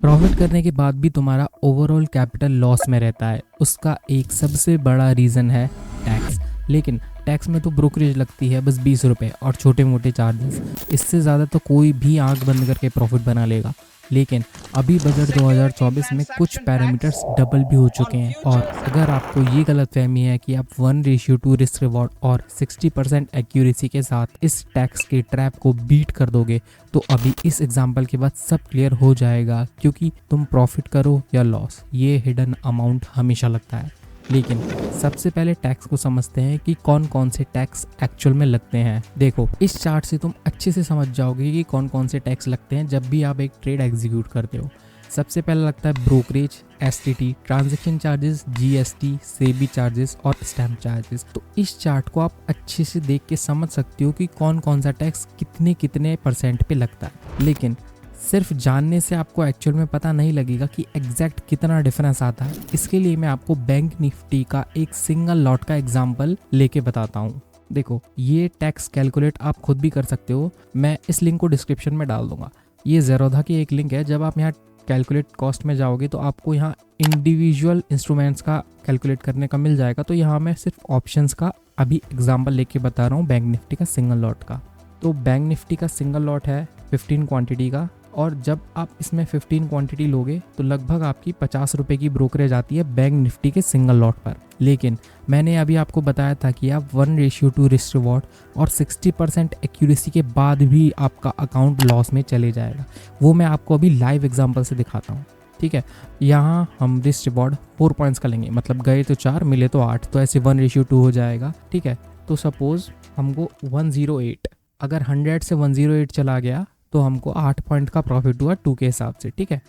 Profit करने के बाद भी तुम्हारा ओवरऑल कैपिटल लॉस में रहता है, उसका एक सबसे बड़ा रीज़न है टैक्स। लेकिन टैक्स में तो ब्रोकरेज लगती है बस 20 रुपये और छोटे मोटे चार्जेस, इससे ज़्यादा तो कोई भी आंख बंद करके प्रॉफिट बना लेगा। लेकिन अभी बजट 2024 में कुछ पैरामीटर्स डबल भी हो चुके हैं, और अगर आपको ये गलतफहमी है कि आप 1:2 रिस्क रिवॉर्ड और 60% एक्यूरेसी के साथ इस टैक्स के ट्रैप को बीट कर दोगे, तो अभी इस एग्जाम्पल के बाद सब क्लियर हो जाएगा। क्योंकि तुम प्रॉफिट करो या लॉस, ये हिडन अमाउंट हमेशा लगता है। लेकिन सबसे पहले टैक्स को समझते हैं कि कौन कौन से टैक्स एक्चुअल में लगते हैं। देखो, इस चार्ट से तुम अच्छे से समझ जाओगे कि कौन कौन से टैक्स लगते हैं जब भी आप एक ट्रेड एग्जीक्यूट करते हो। सबसे पहले लगता है brokerage, STT, transaction charges, GST, SEBI charges और स्टैम्प चार्जेस। तो इस चार्ट को आप अच्छे से देख के समझ सकते हो कि कौन कौन सा टैक्स कितने कितने % पे लगता है। लेकिन सिर्फ जानने से आपको एक्चुअल में पता नहीं लगेगा कि एग्जैक्ट कितना डिफरेंस आता है। इसके लिए मैं आपको बैंक निफ्टी का एक सिंगल लॉट का एग्जांपल लेके बताता हूँ। देखो, ये टैक्स कैलकुलेट आप खुद भी कर सकते हो, मैं इस लिंक को डिस्क्रिप्शन में डाल दूंगा। ये ज़ेरोधा की एक लिंक है। जब आप यहाँ कैलकुलेट कॉस्ट में जाओगे तो आपको यहाँ इंडिविजुअल इंस्ट्रूमेंट्स का कैलकुलेट करने का मिल जाएगा। तो यहाँ मैं सिर्फ ऑप्शंस का अभी एग्जाम्पल लेके बता रहा हूँ बैंक निफ्टी का सिंगल लॉट का। तो बैंक निफ्टी का सिंगल लॉट है 15 क्वांटिटी का, और जब आप इसमें 15 क्वांटिटी लोगे तो लगभग आपकी 50 रुपये की ब्रोकरेज आती है बैंक निफ्टी के सिंगल लॉट पर। लेकिन मैंने अभी आपको बताया था कि आप 1:2 रिस्क रिवॉर्ड और 60% एक्यूरेसी के बाद भी आपका अकाउंट लॉस में चले जाएगा। वो मैं आपको अभी लाइव एग्जांपल से दिखाता हूँ। ठीक है, यहाँ हम रिस्क रिवॉर्ड 4 पॉइंट्स का लेंगे, मतलब गए तो 4 मिले तो 8, तो ऐसे 1:2 हो जाएगा। ठीक है, तो सपोज हमको 108, अगर 100 से 108 चला गया तो हमको 8 पॉइंट का प्रॉफिट हुआ 2 के हिसाब से। ठीक है,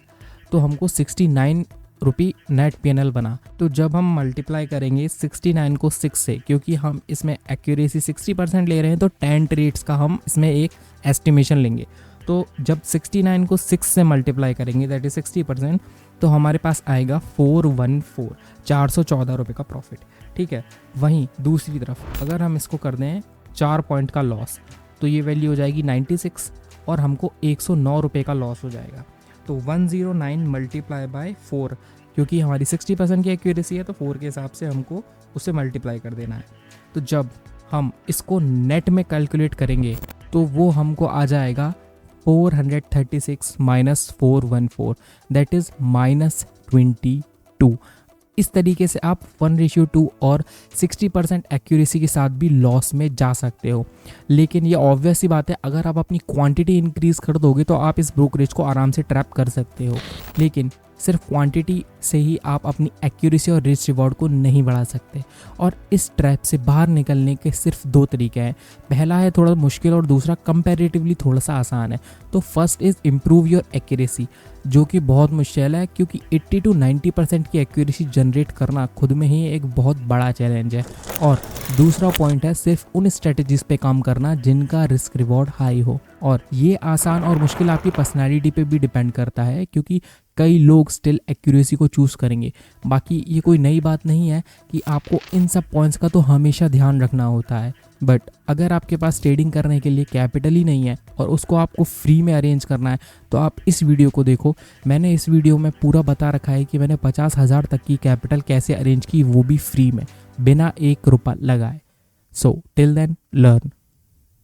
तो हमको 69 रुपये नेट पीएनएल बना। तो जब हम मल्टीप्लाई करेंगे 69 को 6 से, क्योंकि हम इसमें एक्यूरेसी 60% ले रहे हैं, तो 10 ट्रेड्स का हम इसमें एक एस्टिमेशन लेंगे। तो जब 69 को 6 से मल्टीप्लाई करेंगे, दैट इज 60%, तो हमारे पास आएगा 414, 414 रुपये का प्रॉफिट। ठीक है, वहीं दूसरी तरफ अगर हम इसको कर दें 4 पॉइंट का लॉस, तो ये वैल्यू हो जाएगी 96 और हमको 109 रुपये का लॉस हो जाएगा। तो 109 मल्टीप्लाई बाय 4, क्योंकि हमारी 60% की एक्यूरेसी है तो 4 के हिसाब से हमको उसे मल्टीप्लाई कर देना है। तो जब हम इसको नेट में कैलकुलेट करेंगे तो वो हमको आ जाएगा 436 माइनस 414, दैट इज़ -22। इस तरीके से आप 1:2 और 60% एक्यूरेसी के साथ भी लॉस में जा सकते हो। लेकिन ये ऑब्वियस सी बात है, अगर आप अपनी क्वांटिटी इंक्रीज कर दोगे तो आप इस ब्रोकरेज को आराम से ट्रैप कर सकते हो। लेकिन सिर्फ क्वांटिटी से ही आप अपनी एक्यूरेसी और रिस्क रिवॉर्ड को नहीं बढ़ा सकते। और इस ट्रैप से बाहर निकलने के सिर्फ 2 तरीके हैं। पहला है थोड़ा मुश्किल और दूसरा कंपैरेटिवली थोड़ा सा आसान है। तो first is improve your accuracy, जो कि बहुत मुश्किल है, क्योंकि 80 to 90% की एक्यूरेसी जनरेट करना खुद में ही एक बहुत बड़ा चैलेंज है। और दूसरा पॉइंट है सिर्फ उन स्ट्रेटजीज पे काम करना जिनका रिस्क रिवॉर्ड हाई हो। और ये आसान और मुश्किल आपकी पर्सनैलिटी पे भी डिपेंड करता है, क्योंकि कई लोग स्टिल एक्यूरेसी को चूज़ करेंगे। बाकी ये कोई नई बात नहीं है कि आपको इन सब पॉइंट्स का तो हमेशा ध्यान रखना होता है। बट अगर आपके पास ट्रेडिंग करने के लिए कैपिटल ही नहीं है और उसको आपको फ्री में अरेंज करना है, तो आप इस वीडियो को देखो। मैंने इस वीडियो में पूरा बता रखा है कि मैंने 50,000 तक की कैपिटल कैसे अरेंज की, वो भी फ्री में, बिना 1 रुपया लगाए। So till then learn.